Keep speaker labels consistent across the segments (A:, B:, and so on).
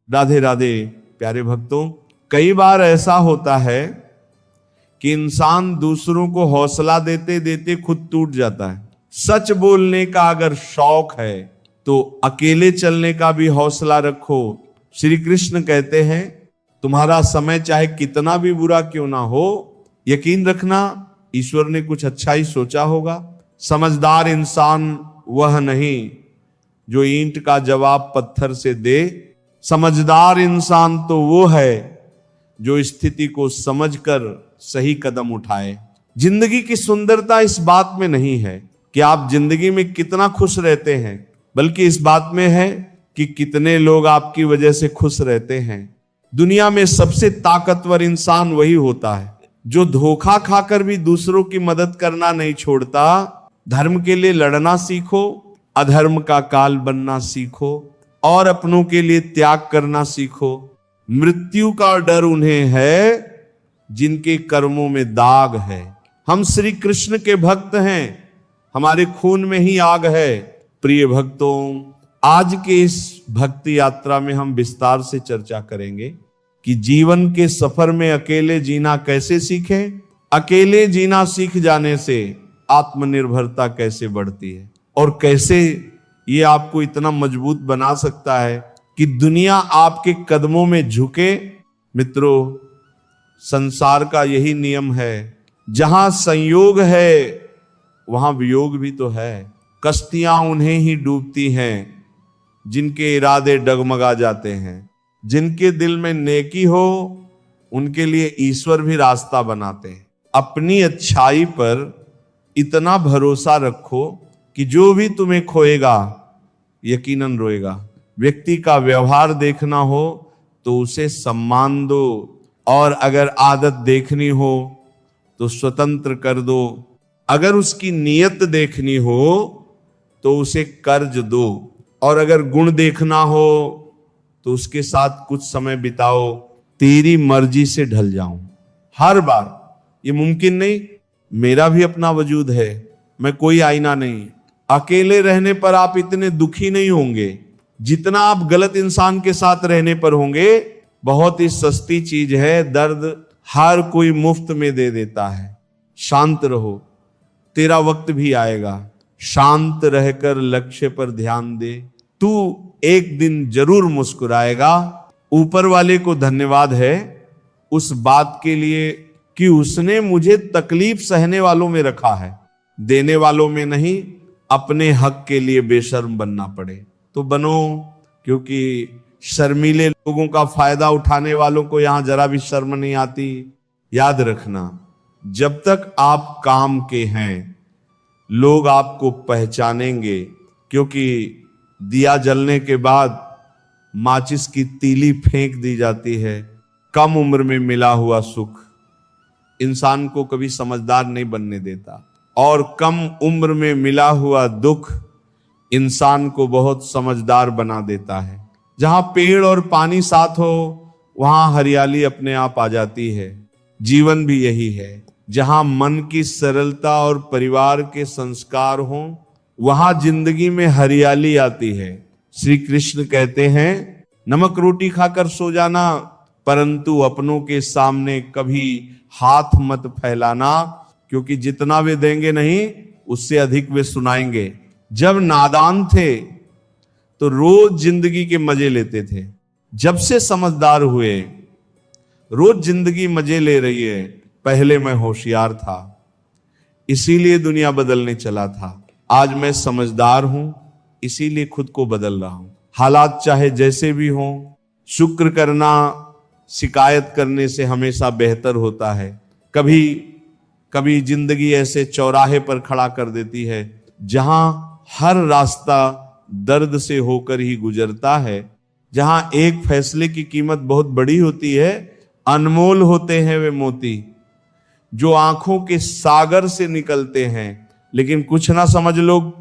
A: राधे राधे प्यारे भक्तों, कई बार ऐसा होता है कि इंसान दूसरों को हौसला देते देते खुद टूट जाता है। सच बोलने का अगर शौक है तो अकेले चलने का भी हौसला रखो। श्री कृष्ण कहते हैं तुम्हारा समय चाहे कितना भी बुरा क्यों ना हो, यकीन रखना ईश्वर ने कुछ अच्छा ही सोचा होगा। समझदार इंसान वह नहीं जो ईंट का जवाब पत्थर से दे, समझदार इंसान तो वो है जो स्थिति को समझकर सही कदम उठाए। जिंदगी की सुंदरता इस बात में नहीं है कि आप जिंदगी में कितना खुश रहते हैं, बल्कि इस बात में है कि कितने लोग आपकी वजह से खुश रहते हैं। दुनिया में सबसे ताकतवर इंसान वही होता है जो धोखा खाकर भी दूसरों की मदद करना नहीं छोड़ता। धर्म के लिए लड़ना सीखो, अधर्म का काल बनना सीखो और अपनों के लिए त्याग करना सीखो। मृत्यु का डर उन्हें है जिनके कर्मों में दाग है। हम श्री कृष्ण के भक्त हैं, हमारे खून में ही आग है। प्रिय भक्तों, आज के इस भक्ति यात्रा में हम विस्तार से चर्चा करेंगे कि जीवन के सफर में अकेले जीना कैसे सीखें। अकेले जीना सीख जाने से आत्मनिर्भरता कैसे बढ़ती है और कैसे ये आपको इतना मजबूत बना सकता है कि दुनिया आपके कदमों में झुके। मित्रों, संसार का यही नियम है, जहां संयोग है वहां वियोग भी तो है। कश्तियां उन्हें ही डूबती हैं जिनके इरादे डगमगा जाते हैं। जिनके दिल में नेकी हो उनके लिए ईश्वर भी रास्ता बनाते हैं। अपनी अच्छाई पर इतना भरोसा रखो कि जो भी तुम्हें खोएगा यकीनन रोएगा। व्यक्ति का व्यवहार देखना हो तो उसे सम्मान दो, और अगर आदत देखनी हो तो स्वतंत्र कर दो। अगर उसकी नीयत देखनी हो तो उसे कर्ज दो, और अगर गुण देखना हो तो उसके साथ कुछ समय बिताओ। तेरी मर्जी से ढल जाऊं हर बार, ये मुमकिन नहीं। मेरा भी अपना वजूद है, मैं कोई आईना नहीं। अकेले रहने पर आप इतने दुखी नहीं होंगे जितना आप गलत इंसान के साथ रहने पर होंगे। बहुत ही सस्ती चीज है दर्द, हर कोई मुफ्त में दे देता है। शांत रहो, तेरा वक्त भी आएगा। शांत रहकर लक्ष्य पर ध्यान दे, तू एक दिन जरूर मुस्कुराएगा। ऊपर वाले को धन्यवाद है उस बात के लिए कि उसने मुझे तकलीफ सहने वालों में रखा है, देने वालों में नहीं। अपने हक के लिए बेशर्म बनना पड़े तो बनो, क्योंकि शर्मीले लोगों का फायदा उठाने वालों को यहां जरा भी शर्म नहीं आती। याद रखना, जब तक आप काम के हैं लोग आपको पहचानेंगे, क्योंकि दिया जलने के बाद माचिस की तीली फेंक दी जाती है। कम उम्र में मिला हुआ सुख इंसान को कभी समझदार नहीं बनने देता, और कम उम्र में मिला हुआ दुख इंसान को बहुत समझदार बना देता है। जहां पेड़ और पानी साथ हो वहां हरियाली अपने आप आ जाती है। जीवन भी यही है, जहां मन की सरलता और परिवार के संस्कार हो वहां जिंदगी में हरियाली आती है। श्री कृष्ण कहते हैं नमक रोटी खाकर सो जाना, परंतु अपनों के सामने कभी हाथ मत फैलाना, क्योंकि जितना वे देंगे नहीं उससे अधिक वे सुनाएंगे। जब नादान थे तो रोज जिंदगी के मजे लेते थे, जब से समझदार हुए रोज जिंदगी मजे ले रही है। पहले मैं होशियार था इसीलिए दुनिया बदलने चला था, आज मैं समझदार हूं इसीलिए खुद को बदल रहा हूं। हालात चाहे जैसे भी हों, शुक्र करना शिकायत करने से हमेशा बेहतर होता है। कभी कभी जिंदगी ऐसे चौराहे पर खड़ा कर देती है जहां हर रास्ता दर्द से होकर ही गुजरता है, जहां एक फैसले की कीमत बहुत बड़ी होती है। अनमोल होते हैं वे मोती जो आंखों के सागर से निकलते हैं, लेकिन कुछ ना समझ लोग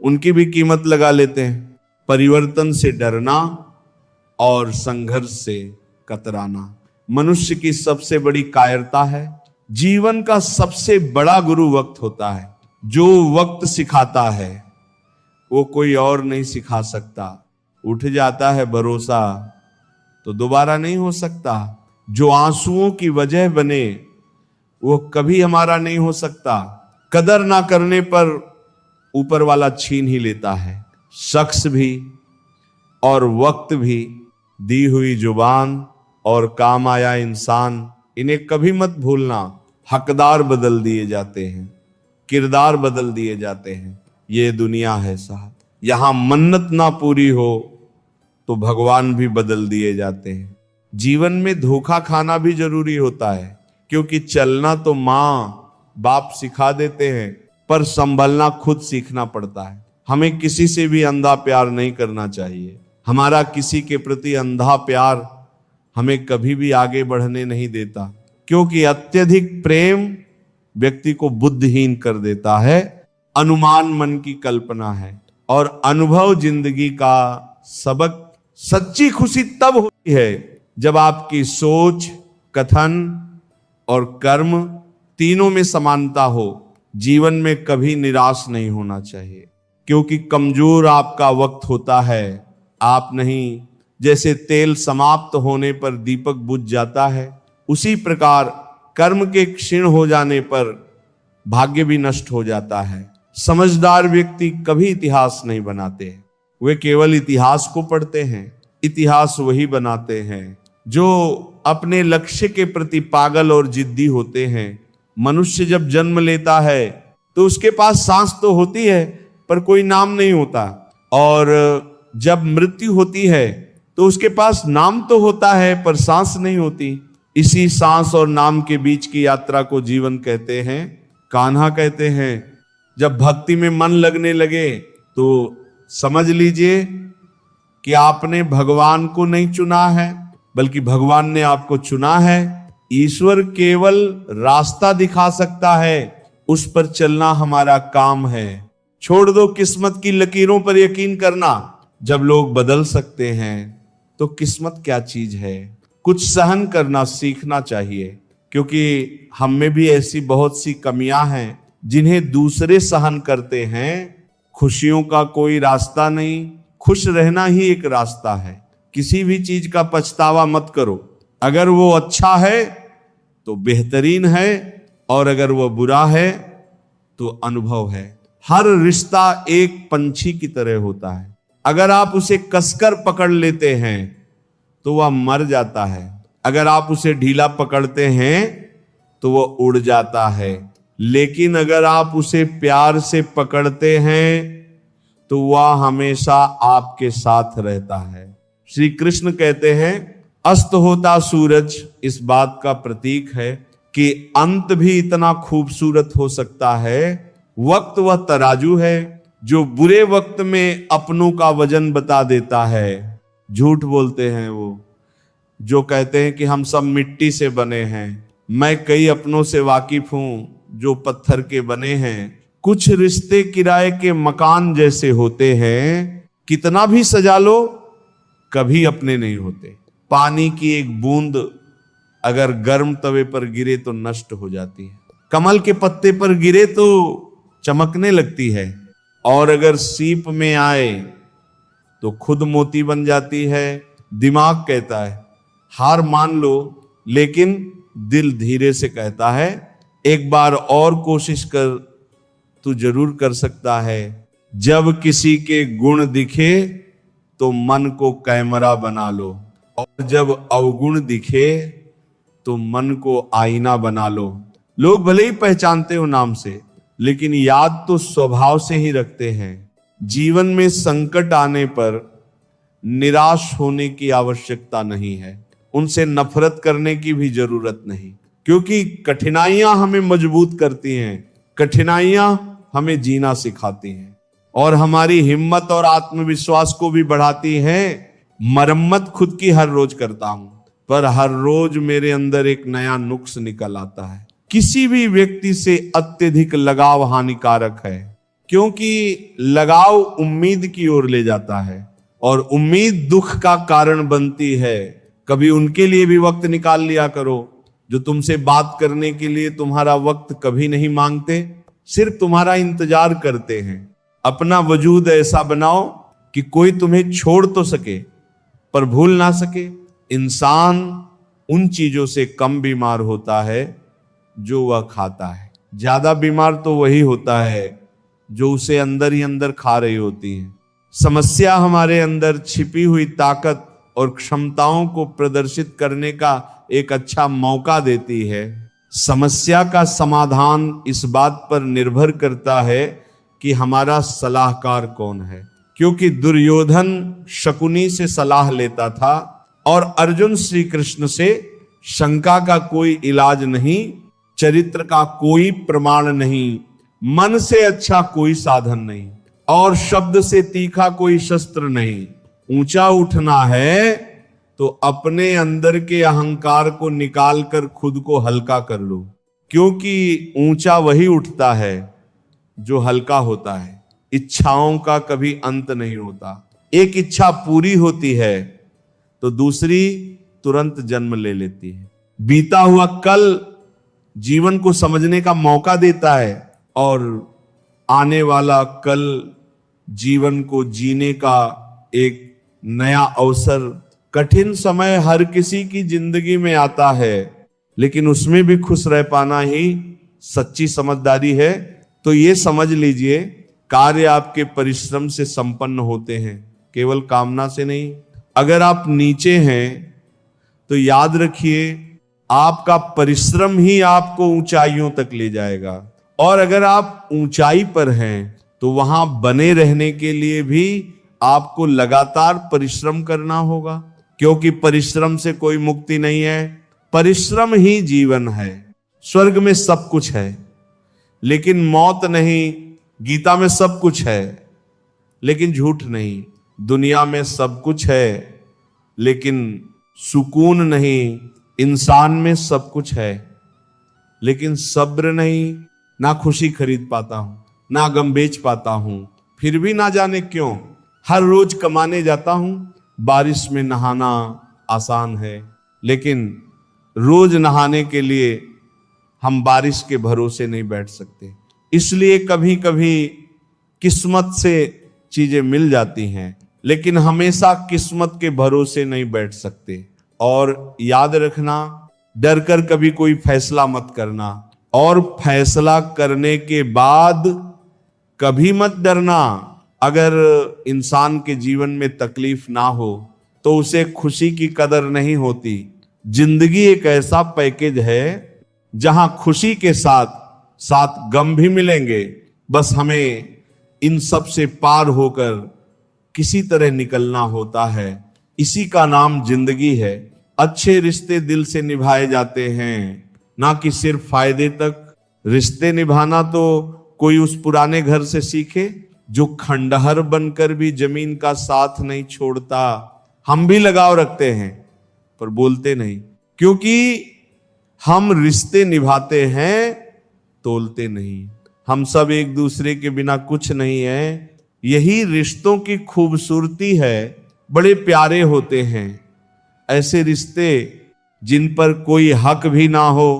A: उनकी भी कीमत लगा लेते हैं। परिवर्तन से डरना और संघर्ष से कतराना मनुष्य की सबसे बड़ी कायरता है। जीवन का सबसे बड़ा गुरु वक्त होता है। जो वक्त सिखाता है वो कोई और नहीं सिखा सकता। उठ जाता है भरोसा तो दोबारा नहीं हो सकता। जो आंसुओं की वजह बने वो कभी हमारा नहीं हो सकता। कदर ना करने पर ऊपर वाला छीन ही लेता है। शख्स भी और वक्त भी, दी हुई जुबान और काम आया इंसान, इन्हें कभी मत भूलना। हकदार बदल दिए जाते हैं, किरदार बदल दिए जाते हैं। ये दुनिया है साहब, यहां मन्नत ना पूरी हो तो भगवान भी बदल दिए जाते हैं। जीवन में धोखा खाना भी जरूरी होता है, क्योंकि चलना तो माँ बाप सिखा देते हैं, पर संभलना खुद सीखना पड़ता है। हमें किसी से भी अंधा प्यार नहीं करना चाहिए। हमारा किसी के प्रति अंधा प्यार हमें कभी भी आगे बढ़ने नहीं देता, क्योंकि अत्यधिक प्रेम व्यक्ति को बुद्धिहीन कर देता है। अनुमान मन की कल्पना है और अनुभव जिंदगी का सबक। सच्ची खुशी तब होती है जब आपकी सोच, कथन और कर्म तीनों में समानता हो। जीवन में कभी निराश नहीं होना चाहिए, क्योंकि कमजोर आपका वक्त होता है, आप नहीं। जैसे तेल समाप्त होने पर दीपक बुझ जाता है, उसी प्रकार कर्म के क्षीण हो जाने पर भाग्य भी नष्ट हो जाता है। समझदार व्यक्ति कभी इतिहास नहीं बनाते, वे केवल इतिहास को पढ़ते हैं। इतिहास वही बनाते हैं जो अपने लक्ष्य के प्रति पागल और जिद्दी होते हैं। मनुष्य जब जन्म लेता है तो उसके पास सांस तो होती है पर कोई नाम नहीं होता, और जब मृत्यु होती है तो उसके पास नाम तो होता है पर सांस नहीं होती। इसी सांस और नाम के बीच की यात्रा को जीवन कहते हैं, कान्हा कहते हैं। जब भक्ति में मन लगने लगे तो समझ लीजिए कि आपने भगवान को नहीं चुना है, बल्कि भगवान ने आपको चुना है। ईश्वर केवल रास्ता दिखा सकता है, उस पर चलना हमारा काम है। छोड़ दो किस्मत की लकीरों पर यकीन करना। जब लोग बदल सकते हैं तो किस्मत क्या चीज है। कुछ सहन करना सीखना चाहिए, क्योंकि हम में भी ऐसी बहुत सी कमियां हैं जिन्हें दूसरे सहन करते हैं। खुशियों का कोई रास्ता नहीं, खुश रहना ही एक रास्ता है। किसी भी चीज का पछतावा मत करो। अगर वो अच्छा है तो बेहतरीन है, और अगर वो बुरा है तो अनुभव है। हर रिश्ता एक पंछी की तरह होता है। अगर आप उसे कसकर पकड़ लेते हैं तो वह मर जाता है, अगर आप उसे ढीला पकड़ते हैं तो वह उड़ जाता है। लेकिन अगर आप उसे प्यार से पकड़ते हैं तो वह हमेशा आपके साथ रहता है। श्री कृष्ण कहते हैं, अस्त होता सूरज इस बात का प्रतीक है कि अंत भी इतना खूबसूरत हो सकता है। वक्त वह तराजू है जो बुरे वक्त में अपनों का वजन बता देता है। झूठ बोलते हैं वो जो कहते हैं कि हम सब मिट्टी से बने हैं। मैं कई अपनों से वाकिफ हूं जो पत्थर के बने हैं। कुछ रिश्ते किराए के मकान जैसे होते हैं, कितना भी सजा लो कभी अपने नहीं होते। पानी की एक बूंद अगर गर्म तवे पर गिरे तो नष्ट हो जाती है, कमल के पत्ते पर गिरे तो चमकने लगती है, और अगर सीप में आए तो खुद मोती बन जाती है। दिमाग कहता है हार मान लो, लेकिन दिल धीरे से कहता है एक बार और कोशिश कर, तू जरूर कर सकता है। जब किसी के गुण दिखे तो मन को कैमरा बना लो, और जब अवगुण दिखे तो मन को आईना बना लो। लोग भले ही पहचानते हो नाम से, लेकिन याद तो स्वभाव से ही रखते हैं। जीवन में संकट आने पर निराश होने की आवश्यकता नहीं है, उनसे नफरत करने की भी जरूरत नहीं, क्योंकि कठिनाइयां हमें मजबूत करती हैं। कठिनाइयां हमें जीना सिखाती हैं और हमारी हिम्मत और आत्मविश्वास को भी बढ़ाती हैं। मरम्मत खुद की हर रोज करता हूं, पर हर रोज मेरे अंदर एक नया नुक्स निकल आता है। किसी भी व्यक्ति से अत्यधिक लगाव हानिकारक है, क्योंकि लगाव उम्मीद की ओर ले जाता है और उम्मीद दुख का कारण बनती है। कभी उनके लिए भी वक्त निकाल लिया करो जो तुमसे बात करने के लिए तुम्हारा वक्त कभी नहीं मांगते, सिर्फ तुम्हारा इंतजार करते हैं। अपना वजूद ऐसा बनाओ कि कोई तुम्हें छोड़ तो सके पर भूल ना सके। इंसान उन चीजों से कम बीमार होता है जो वह खाता है। ज्यादा बीमार तो वही होता है जो उसे अंदर ही अंदर खा रही होती है। समस्या हमारे अंदर छिपी हुई ताकत और क्षमताओं को प्रदर्शित करने का एक अच्छा मौका देती है। समस्या का समाधान इस बात पर निर्भर करता है कि हमारा सलाहकार कौन है, क्योंकि दुर्योधन शकुनी से सलाह लेता था और अर्जुन श्री कृष्ण से शंका का कोई इलाज नहीं, चरित्र का कोई प्रमाण नहीं, मन से अच्छा कोई साधन नहीं और शब्द से तीखा कोई शस्त्र नहीं। ऊंचा उठना है तो अपने अंदर के अहंकार को निकाल कर खुद को हल्का कर लो, क्योंकि ऊंचा वही उठता है जो हल्का होता है। इच्छाओं का कभी अंत नहीं होता। एक इच्छा पूरी होती है तो दूसरी तुरंत जन्म ले लेती है। बीता हुआ कल जीवन को समझने का मौका देता है और आने वाला कल जीवन को जीने का एक नया अवसर। कठिन समय हर किसी की जिंदगी में आता है, लेकिन उसमें भी खुश रह पाना ही सच्ची समझदारी है। तो ये समझ लीजिए, कार्य आपके परिश्रम से संपन्न होते हैं, केवल कामना से नहीं। अगर आप नीचे हैं तो याद रखिए, आपका परिश्रम ही आपको ऊंचाइयों तक ले जाएगा, और अगर आप ऊंचाई पर हैं तो वहां बने रहने के लिए भी आपको लगातार परिश्रम करना होगा, क्योंकि परिश्रम से कोई मुक्ति नहीं है। परिश्रम ही जीवन है। स्वर्ग में सब कुछ है लेकिन मौत नहीं। गीता में सब कुछ है लेकिन झूठ नहीं। दुनिया में सब कुछ है लेकिन सुकून नहीं। इंसान में सब कुछ है लेकिन सब्र नहीं। ना खुशी खरीद पाता हूं, ना गम बेच पाता हूं, फिर भी ना जाने क्यों हर रोज कमाने जाता हूं। बारिश में नहाना आसान है, लेकिन रोज नहाने के लिए हम बारिश के भरोसे नहीं बैठ सकते। इसलिए कभी कभी किस्मत से चीजें मिल जाती हैं, लेकिन हमेशा किस्मत के भरोसे नहीं बैठ सकते। और याद रखना, डर कर कभी कोई फैसला मत करना, और फैसला करने के बाद कभी मत डरना। अगर इंसान के जीवन में तकलीफ ना हो तो उसे खुशी की कदर नहीं होती। जिंदगी एक ऐसा पैकेज है जहां खुशी के साथ साथ गम भी मिलेंगे। बस हमें इन सब से पार होकर किसी तरह निकलना होता है। इसी का नाम जिंदगी है। अच्छे रिश्ते दिल से निभाए जाते हैं, ना कि सिर्फ फायदे तक। रिश्ते निभाना तो कोई उस पुराने घर से सीखे जो खंडहर बनकर भी जमीन का साथ नहीं छोड़ता। हम भी लगाव रखते हैं पर बोलते नहीं, क्योंकि हम रिश्ते निभाते हैं, तोलते नहीं। हम सब एक दूसरे के बिना कुछ नहीं है। यही रिश्तों की खूबसूरती है। बड़े प्यारे होते हैं ऐसे रिश्ते जिन पर कोई हक भी ना हो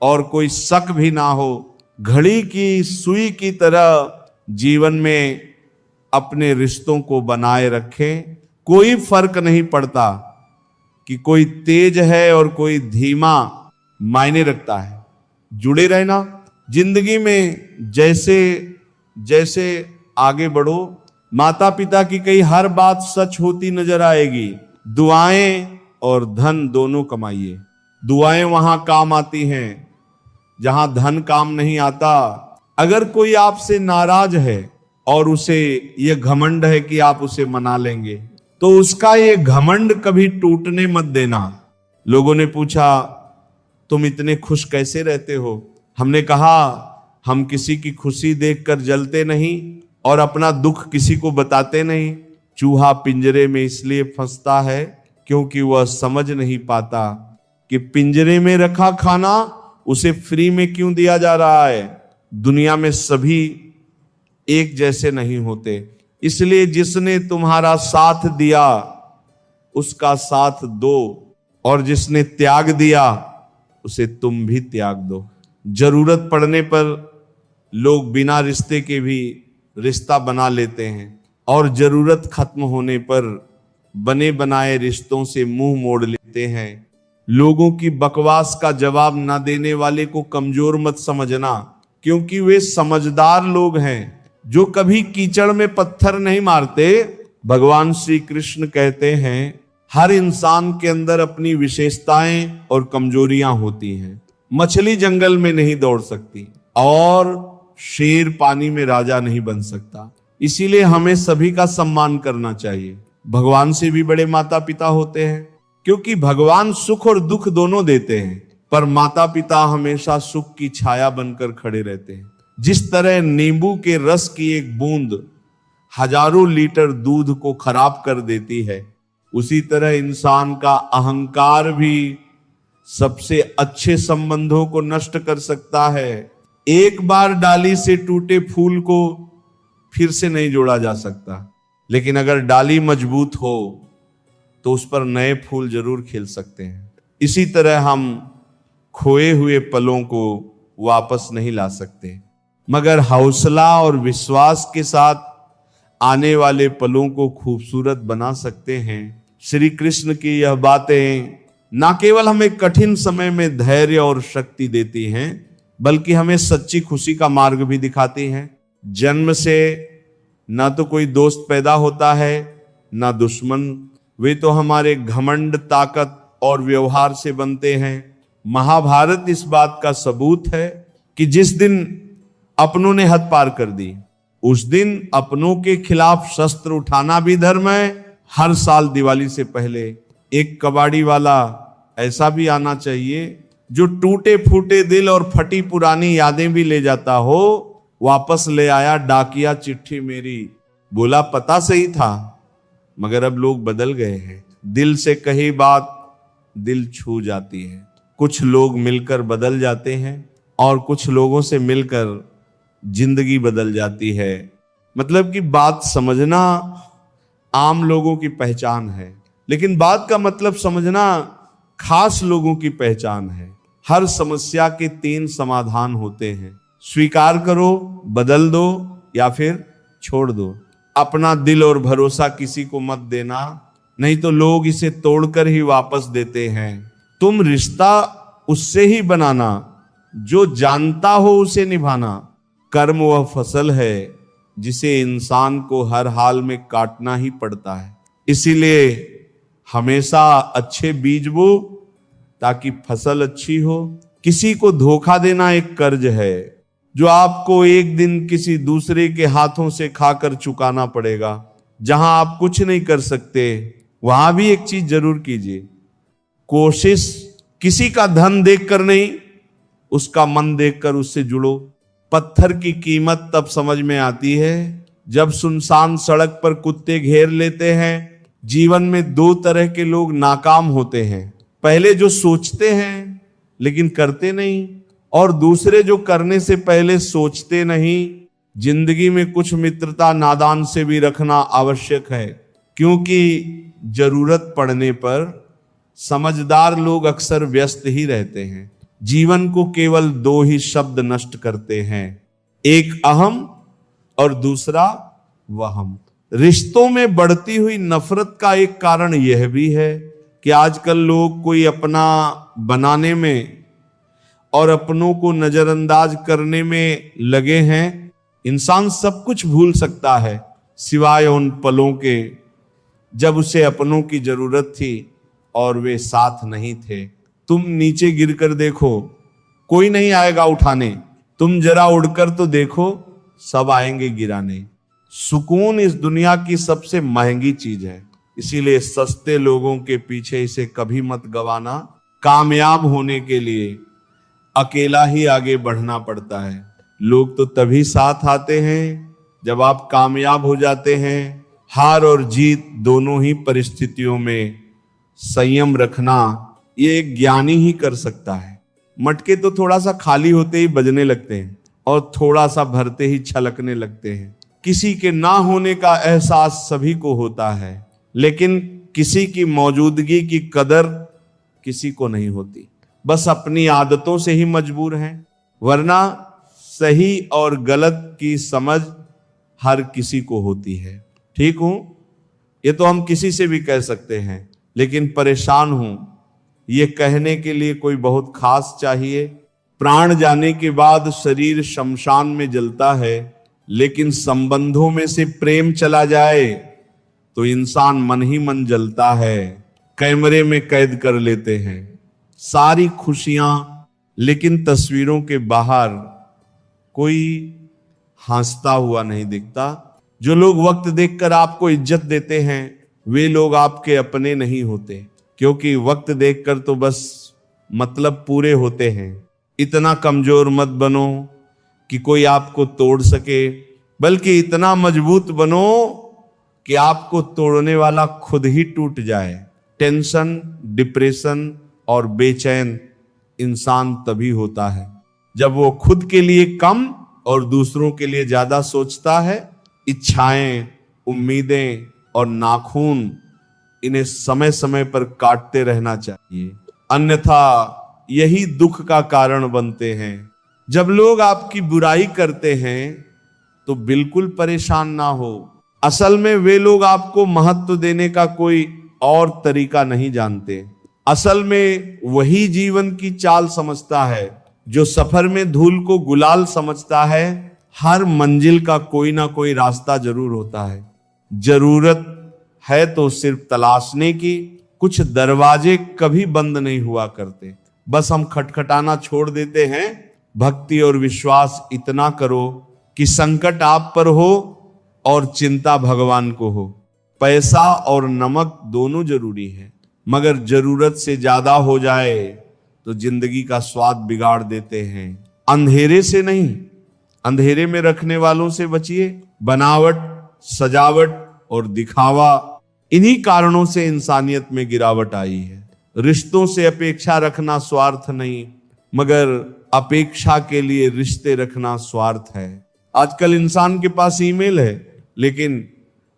A: और कोई शक भी ना हो। घड़ी की सुई की तरह जीवन में अपने रिश्तों को बनाए रखें। कोई फर्क नहीं पड़ता कि कोई तेज है और कोई धीमा, मायने रखता है जुड़े रहना। जिंदगी में जैसे जैसे आगे बढ़ो, माता पिता की कई हर बात सच होती नजर आएगी। दुआएं और धन दोनों कमाइए। दुआएं वहां काम आती हैं जहां धन काम नहीं आता। अगर कोई आपसे नाराज है और उसे यह घमंड है कि आप उसे मना लेंगे, तो उसका ये घमंड कभी टूटने मत देना। लोगों ने पूछा, तुम इतने खुश कैसे रहते हो? हमने कहा, हम किसी की खुशी देखकर जलते नहीं और अपना दुख किसी को बताते नहीं। चूहा पिंजरे में इसलिए फंसता है क्योंकि वह समझ नहीं पाता कि पिंजरे में रखा खाना उसे फ्री में क्यों दिया जा रहा है। दुनिया में सभी एक जैसे नहीं होते, इसलिए जिसने तुम्हारा साथ दिया उसका साथ दो, और जिसने त्याग दिया उसे तुम भी त्याग दो। जरूरत पड़ने पर लोग बिना रिश्ते के भी रिश्ता बना लेते हैं, और जरूरत खत्म होने पर बने बनाए रिश्तों से मुंह मोड़ लेते देते हैं। लोगों की बकवास का जवाब ना देने वाले को कमजोर मत समझना, क्योंकि वे समझदार लोग हैं जो कभी कीचड़ में पत्थर नहीं मारते। भगवान श्री कृष्ण कहते हैं हर इंसान के अंदर अपनी विशेषताएं और कमजोरियां होती हैं। मछली जंगल में नहीं दौड़ सकती और शेर पानी में राजा नहीं बन सकता। इसीलिए हमें सभी का सम्मान करना चाहिए। भगवान से भी बड़े माता पिता होते हैं, क्योंकि भगवान सुख और दुख दोनों देते हैं, पर माता पिता हमेशा सुख की छाया बनकर खड़े रहते हैं। जिस तरह नींबू के रस की एक बूंद हजारों लीटर दूध को खराब कर देती है, उसी तरह इंसान का अहंकार भी सबसे अच्छे संबंधों को नष्ट कर सकता है। एक बार डाली से टूटे फूल को फिर से नहीं जोड़ा जा सकता, लेकिन अगर डाली मजबूत हो तो उस पर नए फूल जरूर खिल सकते हैं। इसी तरह हम खोए हुए पलों को वापस नहीं ला सकते, मगर हौसला और विश्वास के साथ आने वाले पलों को खूबसूरत बना सकते हैं। श्री कृष्ण की यह बातें ना केवल हमें कठिन समय में धैर्य और शक्ति देती हैं, बल्कि हमें सच्ची खुशी का मार्ग भी दिखाती हैं। जन्म से ना तो कोई दोस्त पैदा होता है ना दुश्मन, वे तो हमारे घमंड, ताकत और व्यवहार से बनते हैं। महाभारत इस बात का सबूत है कि जिस दिन अपनों ने हद पार कर दी, उस दिन अपनों के खिलाफ शस्त्र उठाना भी धर्म है। हर साल दिवाली से पहले एक कबाड़ी वाला ऐसा भी आना चाहिए जो टूटे फूटे दिल और फटी पुरानी यादें भी ले जाता हो। वापस ले आया डाकिया चिट्ठी मेरी, बोला पता सही था मगर अब लोग बदल गए हैं। दिल से कही बात दिल छू जाती है। कुछ लोग मिलकर बदल जाते हैं और कुछ लोगों से मिलकर जिंदगी बदल जाती है। मतलब कि बात समझना आम लोगों की पहचान है, लेकिन बात का मतलब समझना खास लोगों की पहचान है। हर समस्या के 3 समाधान होते हैं, स्वीकार करो, बदल दो या फिर छोड़ दो। अपना दिल और भरोसा किसी को मत देना, नहीं तो लोग इसे तोड़कर ही वापस देते हैं। तुम रिश्ता उससे ही बनाना जो जानता हो उसे निभाना। कर्म वह फसल है जिसे इंसान को हर हाल में काटना ही पड़ता है। इसीलिए हमेशा अच्छे बीज बो ताकि फसल अच्छी हो। किसी को धोखा देना एक कर्ज है जो आपको एक दिन किसी दूसरे के हाथों से खाकर चुकाना पड़ेगा। जहां आप कुछ नहीं कर सकते वहां भी एक चीज जरूर कीजिए, कोशिश किसी का धन देखकर नहीं, उसका मन देखकर उससे जुड़ो। पत्थर की कीमत तब समझ में आती है जब सुनसान सड़क पर कुत्ते घेर लेते हैं। जीवन में 2 तरह के लोग नाकाम होते हैं, पहले जो सोचते हैं लेकिन करते नहीं, और दूसरे जो करने से पहले सोचते नहीं। जिंदगी में कुछ मित्रता नादान से भी रखना आवश्यक है, क्योंकि जरूरत पड़ने पर समझदार लोग अक्सर व्यस्त ही रहते हैं। जीवन को केवल 2 ही शब्द नष्ट करते हैं, एक अहम और दूसरा वहम। रिश्तों में बढ़ती हुई नफरत का एक कारण यह भी है कि आजकल लोग कोई अपना बनाने में और अपनों को नजरअंदाज करने में लगे हैं। इंसान सब कुछ भूल सकता है सिवाय उन पलों के जब उसे अपनों की जरूरत थी और वे साथ नहीं थे। तुम नीचे गिरकर देखो, कोई नहीं आएगा उठाने। तुम जरा उड़कर तो देखो, सब आएंगे गिराने। सुकून इस दुनिया की सबसे महंगी चीज है, इसीलिए सस्ते लोगों के पीछे इसे कभी मत गवाना। कामयाब होने के लिए अकेला ही आगे बढ़ना पड़ता है। लोग तो तभी साथ आते हैं जब आप कामयाब हो जाते हैं। हार और जीत दोनों ही परिस्थितियों में संयम रखना ये एक ज्ञानी ही कर सकता है। मटके तो थोड़ा सा खाली होते ही बजने लगते हैं और थोड़ा सा भरते ही छलकने लगते हैं। किसी के ना होने का एहसास सभी को होता है, लेकिन किसी की मौजूदगी की कदर किसी को नहीं होती। बस अपनी आदतों से ही मजबूर हैं, वरना सही और गलत की समझ हर किसी को होती है। ठीक हूं, ये तो हम किसी से भी कह सकते हैं, लेकिन परेशान हूं ये कहने के लिए कोई बहुत खास चाहिए। प्राण जाने के बाद शरीर शमशान में जलता है, लेकिन संबंधों में से प्रेम चला जाए तो इंसान मन ही मन जलता है, कैमरे में कैद कर लेते हैं सारी खुशियां, लेकिन तस्वीरों के बाहर कोई हंसता हुआ नहीं दिखता। जो लोग वक्त देखकर आपको इज्जत देते हैं वे लोग आपके अपने नहीं होते, क्योंकि वक्त देखकर तो बस मतलब पूरे होते हैं। इतना कमजोर मत बनो कि कोई आपको तोड़ सके, बल्कि इतना मजबूत बनो कि आपको तोड़ने वाला खुद ही टूट जाए। टेंशन, डिप्रेशन और बेचैन इंसान तभी होता है जब वो खुद के लिए कम और दूसरों के लिए ज्यादा सोचता है। इच्छाएं, उम्मीदें और नाखून, इन्हें समय समय पर काटते रहना चाहिए, अन्यथा यही दुख का कारण बनते हैं। जब लोग आपकी बुराई करते हैं तो बिल्कुल परेशान ना हो। असल में वे लोग आपको महत्व देने का कोई और तरीका नहीं जानते। असल में वही जीवन की चाल समझता है जो सफर में धूल को गुलाल समझता है। हर मंजिल का कोई ना कोई रास्ता जरूर होता है। जरूरत है तो सिर्फ तलाशने की। कुछ दरवाजे कभी बंद नहीं हुआ करते, बस हम खटखटाना छोड़ देते हैं। भक्ति और विश्वास इतना करो कि संकट आप पर हो और चिंता भगवान को हो। पैसा और नमक दोनों जरूरी है, मगर जरूरत से ज्यादा हो जाए तो जिंदगी का स्वाद बिगाड़ देते हैं। अंधेरे से नहीं, अंधेरे में रखने वालों से बचिए। बनावट, सजावट और दिखावा, इन्हीं कारणों से इंसानियत में गिरावट आई है। रिश्तों से अपेक्षा रखना स्वार्थ नहीं, मगर अपेक्षा के लिए रिश्ते रखना स्वार्थ है। आजकल इंसान के पास ईमेल है, लेकिन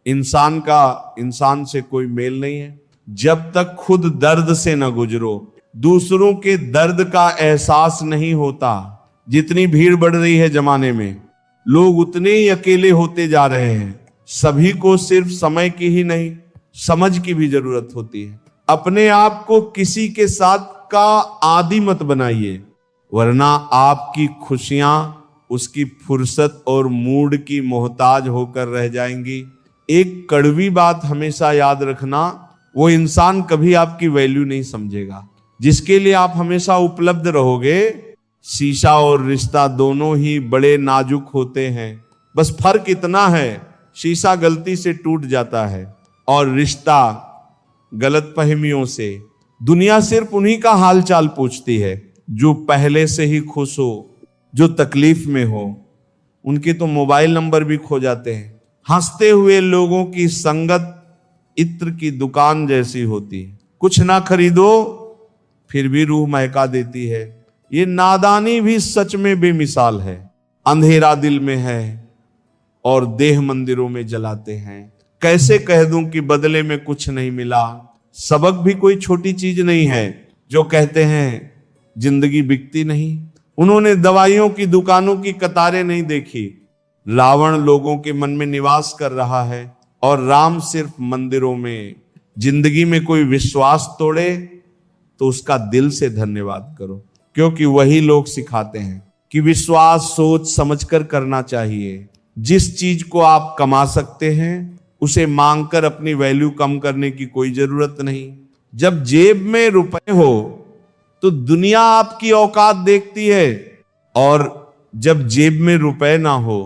A: इंसान का इंसान से कोई मेल नहीं है। जब तक खुद दर्द से न गुजरो, दूसरों के दर्द का एहसास नहीं होता। जितनी भीड़ बढ़ रही है जमाने में, लोग उतने ही अकेले होते जा रहे हैं। सभी को सिर्फ समय की ही नहीं, समझ की भी जरूरत होती है। अपने आप को किसी के साथ का आदी मत बनाइए, वरना आपकी खुशियां उसकी फुर्सत और मूड की मोहताज होकर रह जाएंगी। एक कड़वी बात हमेशा याद रखना, वो इंसान कभी आपकी वैल्यू नहीं समझेगा जिसके लिए आप हमेशा उपलब्ध रहोगे। शीशा और रिश्ता दोनों ही बड़े नाजुक होते हैं, बस फर्क इतना है शीशा गलती से टूट जाता है और रिश्ता गलतफहमियों से। दुनिया सिर्फ उन्हीं का हालचाल पूछती है जो पहले से ही खुश हो, जो तकलीफ में हो। उनके तो मोबाइल नंबर भी खो जाते हैं। हंसते हुए लोगों की संगत इत्र की दुकान जैसी होती है, कुछ ना खरीदो फिर भी रूह महका देती है। ये नादानी भी सच में बेमिसाल है। अंधेरा दिल में है और देह मंदिरों में जलाते हैं। कैसे कह दूं कि बदले में कुछ नहीं मिला। सबक भी कोई छोटी चीज नहीं है। जो कहते हैं जिंदगी बिकती नहीं, उन्होंने दवाइयों की दुकानों की कतारें नहीं देखी। रावण लोगों के मन में निवास कर रहा है और राम सिर्फ मंदिरों में। जिंदगी में कोई विश्वास तोड़े तो उसका दिल से धन्यवाद करो, क्योंकि वही लोग सिखाते हैं कि विश्वास सोच समझकर करना चाहिए। जिस चीज को आप कमा सकते हैं उसे मांगकर अपनी वैल्यू कम करने की कोई जरूरत नहीं। जब जेब में रुपए हो तो दुनिया आपकी औकात देखती है, और जब जेब में रुपए ना हो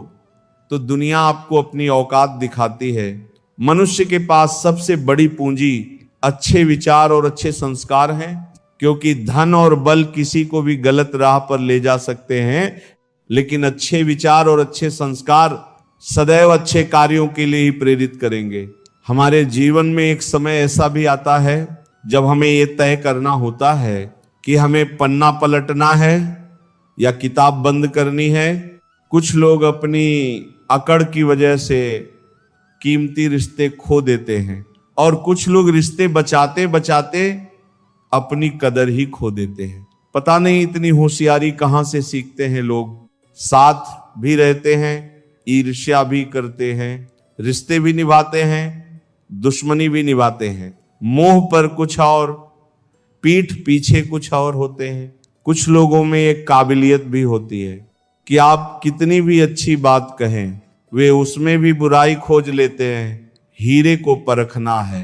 A: तो दुनिया आपको अपनी औकात दिखाती है। मनुष्य के पास सबसे बड़ी पूंजी अच्छे विचार और अच्छे संस्कार हैं, क्योंकि धन और बल किसी को भी गलत राह पर ले जा सकते हैं, लेकिन अच्छे विचार और अच्छे संस्कार सदैव अच्छे कार्यों के लिए ही प्रेरित करेंगे। हमारे जीवन में एक समय ऐसा भी आता है जब हमें यह तय करना होता है कि हमें पन्ना पलटना है या किताब बंद करनी है। कुछ लोग अपनी अकड़ की वजह से कीमती रिश्ते खो देते हैं, और कुछ लोग रिश्ते बचाते बचाते अपनी कदर ही खो देते हैं। पता नहीं इतनी होशियारी कहां से सीखते हैं लोग। साथ भी रहते हैं, ईर्ष्या भी करते हैं, रिश्ते भी निभाते हैं, दुश्मनी भी निभाते हैं। मोह पर कुछ और, पीठ पीछे कुछ और होते हैं। कुछ लोगों में एक काबिलियत भी होती है कि आप कितनी भी अच्छी बात कहें, वे उसमें भी बुराई खोज लेते हैं। हीरे को परखना है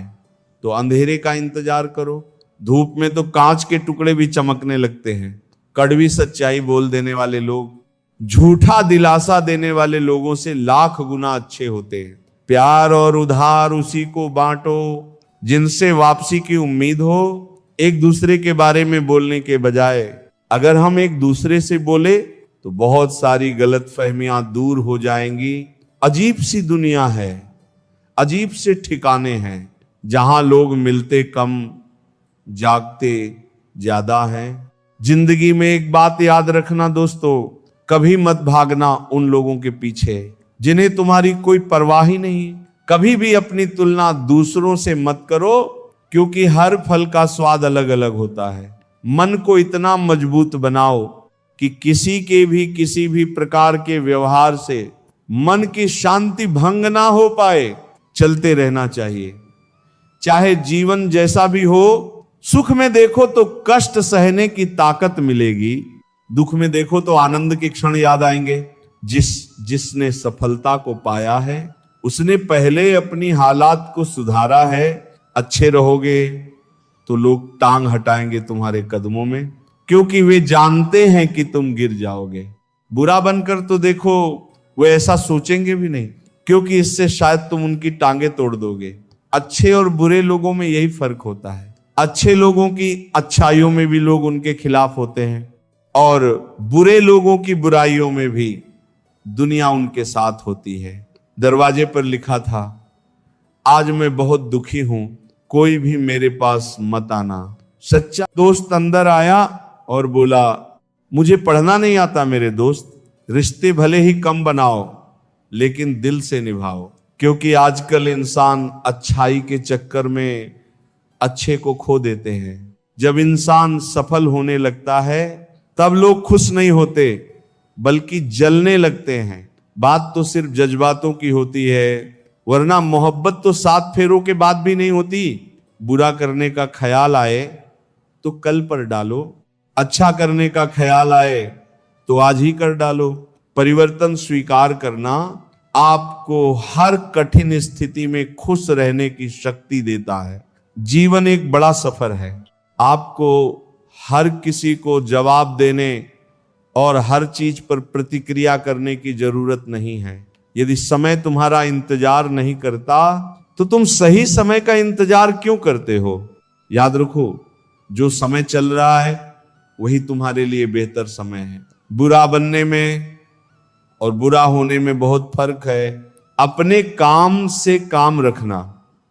A: तो अंधेरे का इंतजार करो। धूप में तो कांच के टुकड़े भी चमकने लगते हैं। कड़वी सच्चाई बोल देने वाले लोग झूठा दिलासा देने वाले लोगों से लाख गुना अच्छे होते हैं। प्यार और उधार उसी को बांटो जिनसे वापसी की उम्मीद हो। एक दूसरे के बारे में बोलने के बजाय अगर हम एक दूसरे से बोले तो बहुत सारी गलतफहमियां दूर हो जाएंगी। अजीब सी दुनिया है, अजीब से ठिकाने हैं जहां लोग मिलते कम, जागते ज्यादा हैं। जिंदगी में एक बात याद रखना दोस्तों, कभी मत भागना उन लोगों के पीछे जिन्हें तुम्हारी कोई परवाह ही नहीं। कभी भी अपनी तुलना दूसरों से मत करो, क्योंकि हर फल का स्वाद अलग अलग होता है। मन को इतना मजबूत बनाओ कि किसी भी प्रकार के व्यवहार से मन की शांति भंग ना हो पाए। चलते रहना चाहिए, चाहे जीवन जैसा भी हो। सुख में देखो तो कष्ट सहने की ताकत मिलेगी, दुख में देखो तो आनंद के क्षण याद आएंगे। जिसने सफलता को पाया है उसने पहले अपनी हालात को सुधारा है। अच्छे रहोगे तो लोग टांग हटाएंगे तुम्हारे कदमों में, क्योंकि वे जानते हैं कि तुम गिर जाओगे। बुरा बनकर तो देखो, वे ऐसा सोचेंगे भी नहीं, क्योंकि इससे शायद तुम उनकी टांगे तोड़ दोगे। अच्छे और बुरे लोगों में यही फर्क होता है। अच्छे लोगों की अच्छाइयों में भी लोग उनके खिलाफ होते हैं, और बुरे लोगों की बुराइयों में भी दुनिया उनके साथ होती है। दरवाजे पर लिखा था, आज मैं बहुत दुखी हूं, कोई भी मेरे पास मत आना। सच्चा दोस्त अंदर आया और बोला, मुझे पढ़ना नहीं आता मेरे दोस्त, रिश्ते भले ही कम बनाओ लेकिन दिल से निभाओ। क्योंकि आजकल इंसान अच्छाई के चक्कर में अच्छे को खो देते हैं। जब इंसान सफल होने लगता है तब लोग खुश नहीं होते बल्कि जलने लगते हैं। बात तो सिर्फ जज्बातों की होती है, वरना मोहब्बत तो 7 फेरों के बाद भी नहीं होती। बुरा करने का ख्याल आए तो कल पर डालो, अच्छा करने का ख्याल आए तो आज ही कर डालो। परिवर्तन स्वीकार करना आपको हर कठिन स्थिति में खुश रहने की शक्ति देता है। जीवन एक बड़ा सफर है, आपको हर किसी को जवाब देने और हर चीज पर प्रतिक्रिया करने की जरूरत नहीं है। यदि समय तुम्हारा इंतजार नहीं करता तो तुम सही समय का इंतजार क्यों करते हो? याद रखो, जो समय चल रहा है वही तुम्हारे लिए बेहतर समय है। बुरा बनने में और बुरा होने में बहुत फर्क है। अपने काम से काम रखना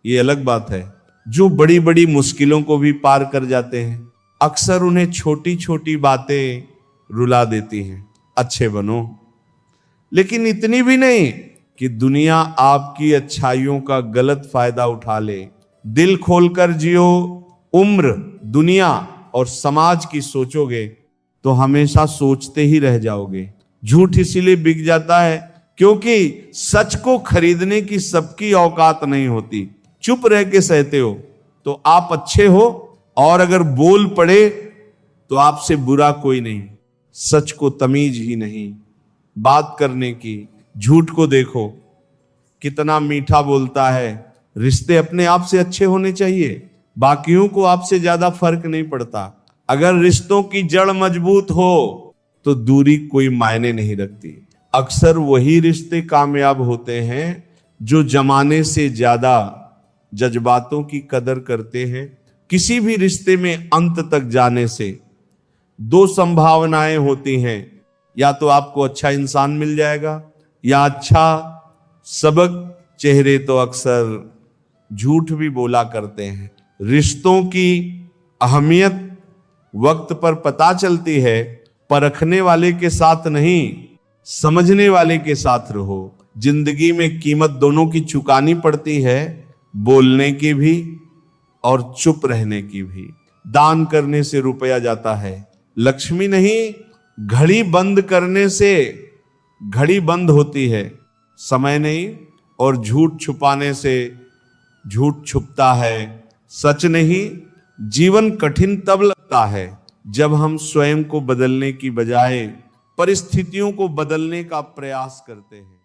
A: ये अलग बात है। जो बड़ी बड़ी मुश्किलों को भी पार कर जाते हैं, अक्सर उन्हें छोटी छोटी बातें रुला देती हैं। अच्छे बनो, लेकिन इतनी भी नहीं कि दुनिया आपकी अच्छाइयों का गलत फायदा उठा ले। दिल खोलकर जियो। उम्र, दुनिया और समाज की सोचोगे तो हमेशा सोचते ही रह जाओगे। झूठ इसीलिए बिक जाता है क्योंकि सच को खरीदने की सबकी औकात नहीं होती। चुप रह के सहते हो तो आप अच्छे हो, और अगर बोल पड़े तो आपसे बुरा कोई नहीं। सच को तमीज ही नहीं बात करने की। झूठ को देखो कितना मीठा बोलता है। रिश्ते अपने आप से अच्छे होने चाहिए, बाकियों को आपसे ज्यादा फर्क नहीं पड़ता। अगर रिश्तों की जड़ मजबूत हो तो दूरी कोई मायने नहीं रखती। अक्सर वही रिश्ते कामयाब होते हैं जो जमाने से ज्यादा जज्बातों की कदर करते हैं। किसी भी रिश्ते में अंत तक जाने से 2 संभावनाएं होती हैं, या तो आपको अच्छा इंसान मिल जाएगा या अच्छा सबक। चेहरे तो अक्सर झूठ भी बोला करते हैं। रिश्तों की अहमियत वक्त पर पता चलती है। परखने वाले के साथ नहीं, समझने वाले के साथ रहो। जिंदगी में कीमत दोनों की चुकानी पड़ती है, बोलने की भी और चुप रहने की भी। दान करने से रुपया जाता है, लक्ष्मी नहीं। घड़ी बंद करने से घड़ी बंद होती है, समय नहीं। और झूठ छुपाने से झूठ छुपता है, सच नहीं। जीवन कठिन तब लगता है जब हम स्वयं को बदलने की बजाय परिस्थितियों को बदलने का प्रयास करते हैं।